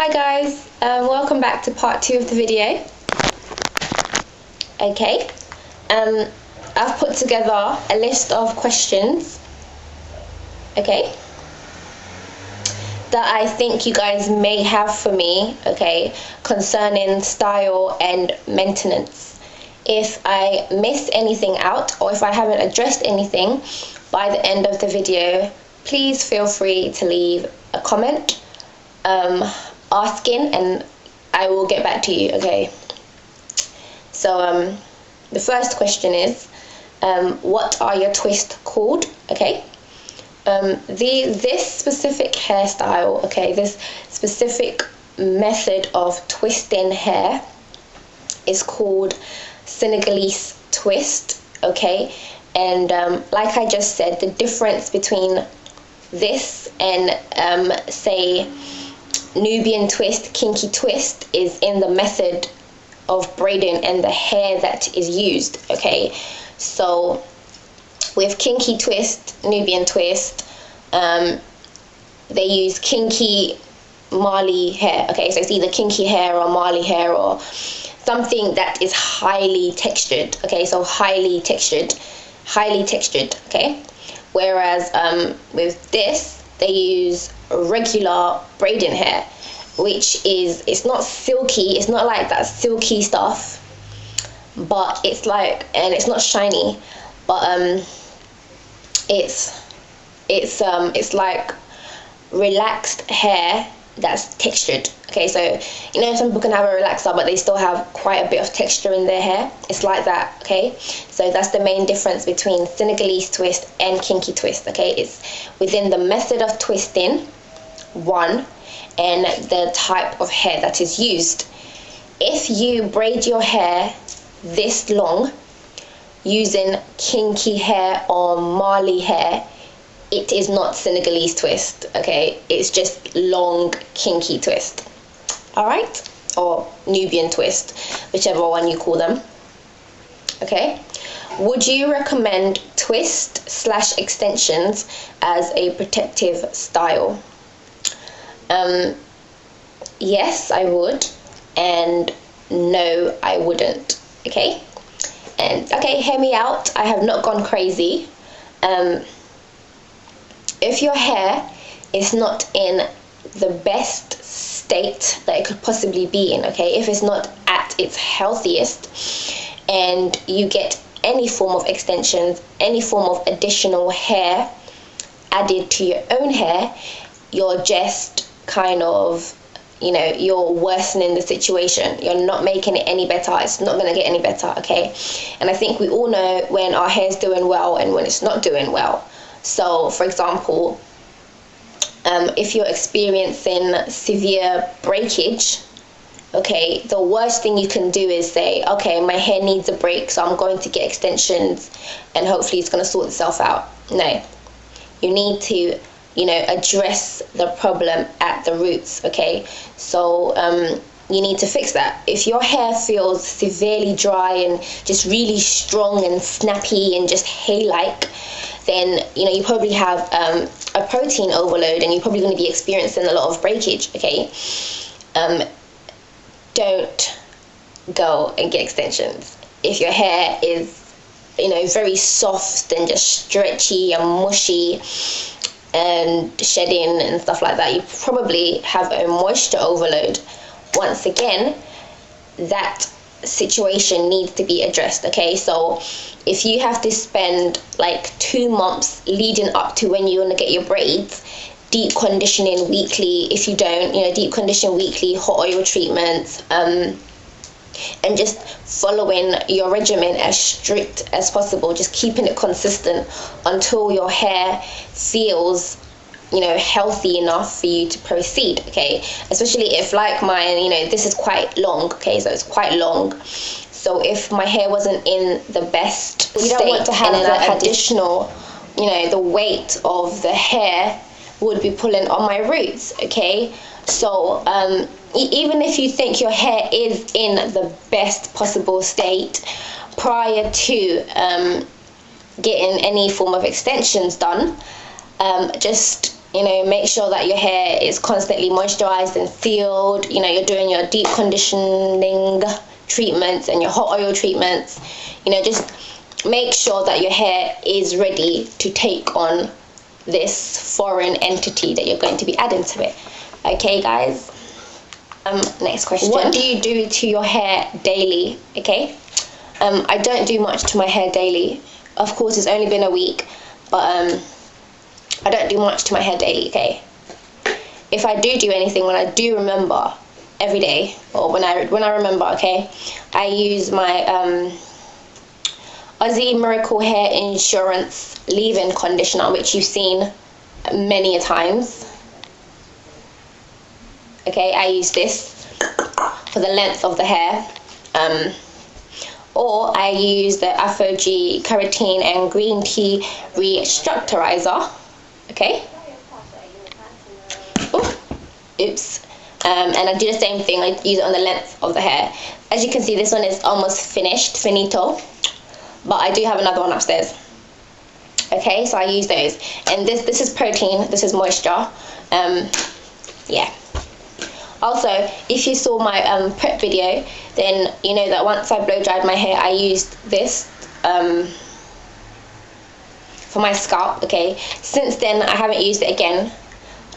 Hi guys, welcome back to part 2 of the video. Okay, I've put together a list of questions, okay, that I think you guys may have for me, okay, concerning style and maintenance. If I miss anything out or if I haven't addressed anything by the end of the video, please feel free to leave a comment asking and I will get back to you, okay? So the first question is, what are your twists called, okay? This specific hairstyle, okay, this specific method of twisting hair is called Senegalese twist, okay? And like I just said, the difference between this and say Nubian twist, kinky twist, is in the method of braiding and the hair that is used, okay? So with kinky twist, Nubian twist, they use kinky Mali hair, okay? So it's either kinky hair or Mali hair or something that is highly textured, okay? So highly textured, okay? Whereas with this, they use regular braiding hair, which is, it's not silky, it's not like that silky stuff, but it's like, and it's not shiny, but it's like relaxed hair that's textured, okay? So you know, some people can have a relaxer but they still have quite a bit of texture in their hair. It's like that, okay? So that's the main difference between Senegalese twist and kinky twist, okay? It's within the method of twisting, one, and the type of hair that is used. If you braid your hair this long using kinky hair or Mali hair, it is not Senegalese twist, okay? It's just long kinky twist, all right? Or Nubian twist, whichever one you call them, okay? Would you recommend twist/extensions as a protective style? Yes, I would, and no, I wouldn't, okay? And okay, hear me out, I have not gone crazy. If your hair is not in the best state that it could possibly be in, okay, if it's not at its healthiest and you get any form of extensions, any form of additional hair added to your own hair, you're just kind of, you know, you're worsening the situation. You're not making it any better. It's not going to get any better, okay? And I think we all know when our hair's doing well and when it's not doing well. So, for example, if you're experiencing severe breakage, okay, the worst thing you can do is say, okay, my hair needs a break, so I'm going to get extensions and hopefully it's going to sort itself out. No, you need to, you know, address the problem at the roots, okay? So you need to fix that. If your hair feels severely dry and just really strong and snappy and just hay-like, then, you know, you probably have a protein overload and you're probably going to be experiencing a lot of breakage, okay? Don't go and get extensions. If your hair is, you know, very soft and just stretchy and mushy and shedding and stuff like that, you probably have a moisture overload. Once again, that situation needs to be addressed, okay? So if you have to spend like 2 months leading up to when you want to get your braids, deep conditioning weekly, if you don't, you know, deep condition weekly, hot oil treatments, and just following your regimen as strict as possible, just keeping it consistent until your hair feels, you know, healthy enough for you to proceed, okay? Especially if, like mine, you know, this is quite long, okay? So it's quite long. So if my hair wasn't in the best state, don't want to have the additional, you know, the weight of the hair would be pulling on my roots, okay? So even if you think your hair is in the best possible state prior to getting any form of extensions done, just You know, make sure that your hair is constantly moisturized and sealed. You know, you're doing your deep conditioning treatments and your hot oil treatments. You know, just make sure that your hair is ready to take on this foreign entity that you're going to be adding to it. Okay, guys. Next question. What do you do to your hair daily? Okay. I don't do much to my hair daily. Of course, it's only been a week, but I don't do much to my hair daily. Okay. If I do anything, when I do remember every day, or when I remember, okay, I use my Aussie Miracle Hair Insurance leave-in conditioner, which you've seen many a times. Okay, I use this for the length of the hair. Or I use the Afro-G Keratin and Green Tea Restructurizer. Okay. Oops. And I do the same thing. I use it on the length of the hair. As you can see, this one is almost finished, finito. But I do have another one upstairs. Okay, so I use those. And this is protein, this is moisture. Yeah. Also, if you saw my prep video, then you know that once I blow dried my hair, I used this for my scalp. Okay, since then I haven't used it again,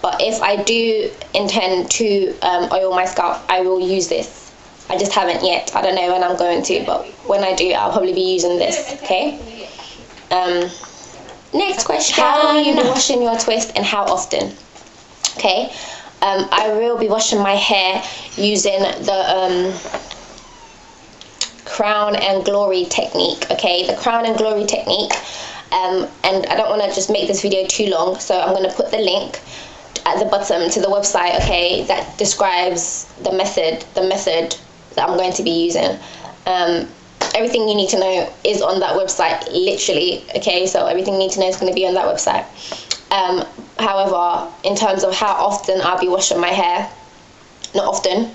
but if I do intend to oil my scalp, I will use this. I just haven't yet. I don't know when I'm going to, but when I do, I'll probably be using this. Okay. Next question. How will you be washing your twist and how often? Okay. I will be washing my hair using the Crown and Glory technique. Okay, the Crown and Glory technique. And I don't want to just make this video too long, so I'm going to put the link at the bottom to the website, okay, that describes the method that I'm going to be using. Everything you need to know is on that website, literally. Okay, so everything you need to know is going to be on that website. However, in terms of how often I'll be washing my hair, not often.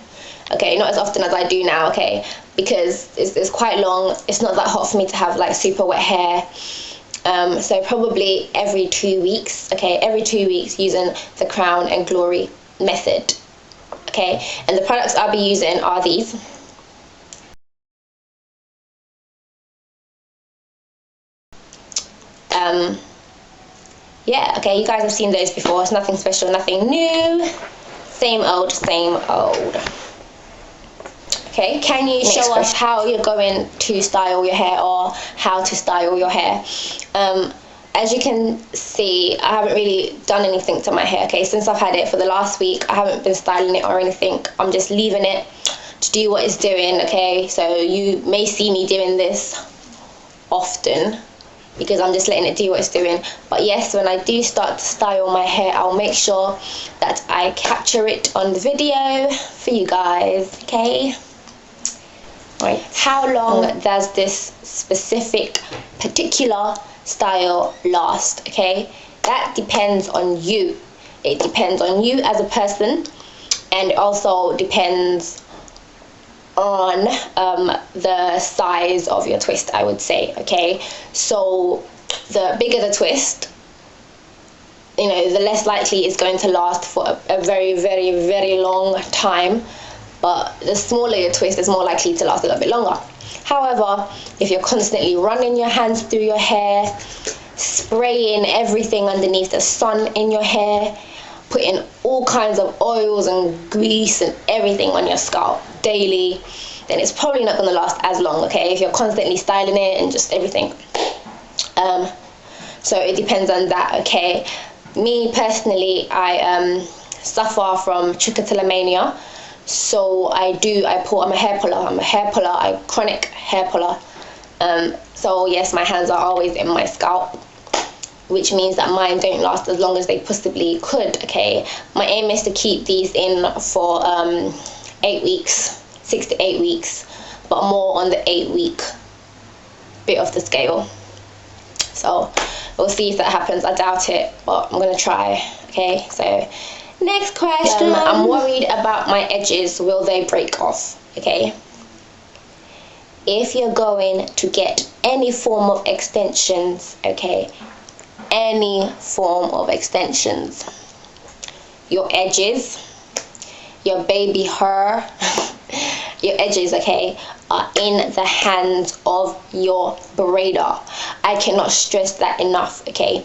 Okay, not as often as I do now. Okay, because it's quite long. It's not that hot for me to have like super wet hair. So probably every 2 weeks. Okay, every 2 weeks using the Crown and Glory method. Okay, and the products I'll be using are these. Yeah, okay, you guys have seen those before. It's nothing special, nothing new. Same old, same old. Okay, can you show us how you're going to style your hair, or how to style your hair? As you can see, I haven't really done anything to my hair. Okay, since I've had it for the last week, I haven't been styling it or anything. I'm just leaving it to do what it's doing. Okay, so you may see me doing this often because I'm just letting it do what it's doing. But yes, when I do start to style my hair, I'll make sure that I capture it on the video for you guys. Okay. Right. How long does this specific particular style last? Okay, that depends on you. It depends on you as a person, and also depends on the size of your twist, I would say. Okay, so the bigger the twist, you know, the less likely it's going to last for a very, very, very long time. But the smaller your twist is more likely to last a little bit longer. However, if you're constantly running your hands through your hair, spraying everything underneath the sun in your hair, putting all kinds of oils and grease and everything on your scalp daily, then it's probably not going to last as long, okay, if you're constantly styling it and just everything. So it depends on that, okay. Me personally, I suffer from trichotillomania. So I'm a hair puller. I'm a chronic hair puller. So yes, my hands are always in my scalp, which means that mine don't last as long as they possibly could. Okay, my aim is to keep these in for 8 weeks, 6 to 8 weeks, but more on the 8-week bit of the scale. So we'll see if that happens. I doubt it, but I'm gonna try. Okay, so next question. I'm worried about my edges. Will they break off? Okay. If you're going to get any form of extensions, okay, any form of extensions, your edges, your baby hair, your edges, okay, are in the hands of your braider. I cannot stress that enough, okay?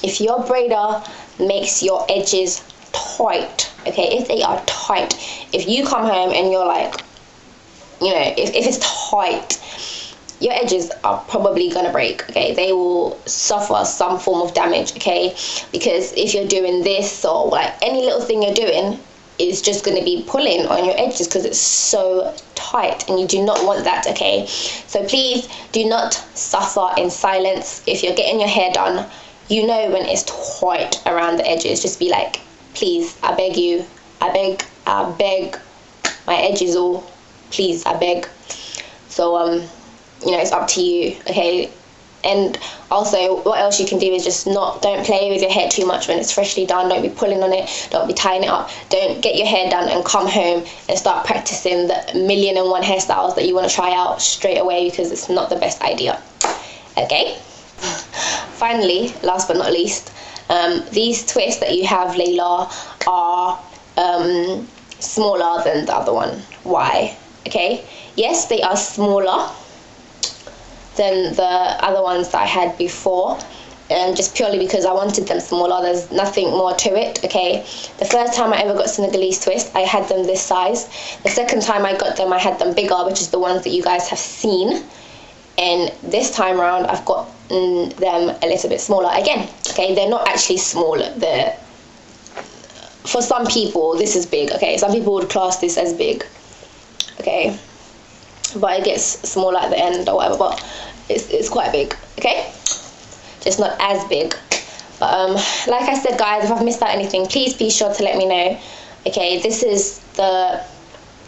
If your braider makes your edges tight, okay, if they are tight, if you come home and you're like, you know, if it's tight, your edges are probably gonna break, okay? They will suffer some form of damage, okay? Because if you're doing this, or like any little thing you're doing is just gonna be pulling on your edges because it's so tight, and you do not want that, okay? So please do not suffer in silence. If you're getting your hair done, you know when it's tight around the edges, just be like, please, I beg you, I beg, my edges all, please, I beg. So you know, it's up to you, okay? And also, what else you can do is just don't play with your hair too much when it's freshly done. Don't be pulling on it, don't be tying it up. Don't get your hair done and come home and start practicing the 1,000,001 hairstyles that you want to try out straight away, because it's not the best idea, okay? Finally, last but not least, these twists that you have, Layla, are smaller than the other one. Why? Okay, yes, they are smaller than the other ones that I had before, just purely because I wanted them smaller. There's nothing more to it, okay? The first time I ever got Senegalese twist, I had them this size. The second time I got them, I had them bigger, which is the ones that you guys have seen. And this time around, I've got them a little bit smaller again, okay? They're not actually small. For some people, this is big, okay? Some people would class this as big, okay? But it gets smaller at the end or whatever, but it's quite big, okay? Just not as big. But like I said, guys, if I've missed out anything, please be sure to let me know, okay? This is the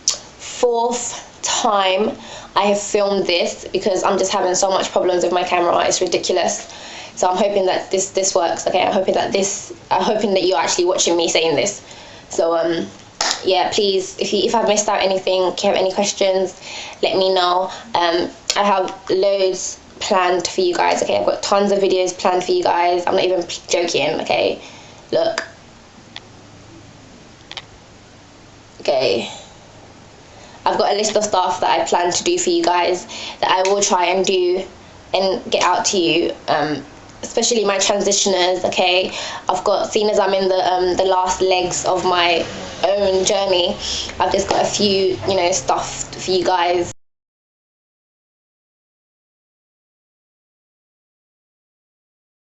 4th time I have filmed this, because I'm just having so much problems with my camera. It's ridiculous. So I'm hoping that this works, okay? I'm hoping that you're actually watching me saying this. So yeah, please, if I've missed out anything, if you have any questions, let me know. I have loads planned for you guys, okay? I've got tons of videos planned for you guys. I'm not even joking, okay? Look. Okay. I've got a list of stuff that I plan to do for you guys that I will try and do and get out to you, especially my transitioners, okay? I've got, seeing as I'm in the last legs of my own journey, I've just got a few, you know, stuff for you guys.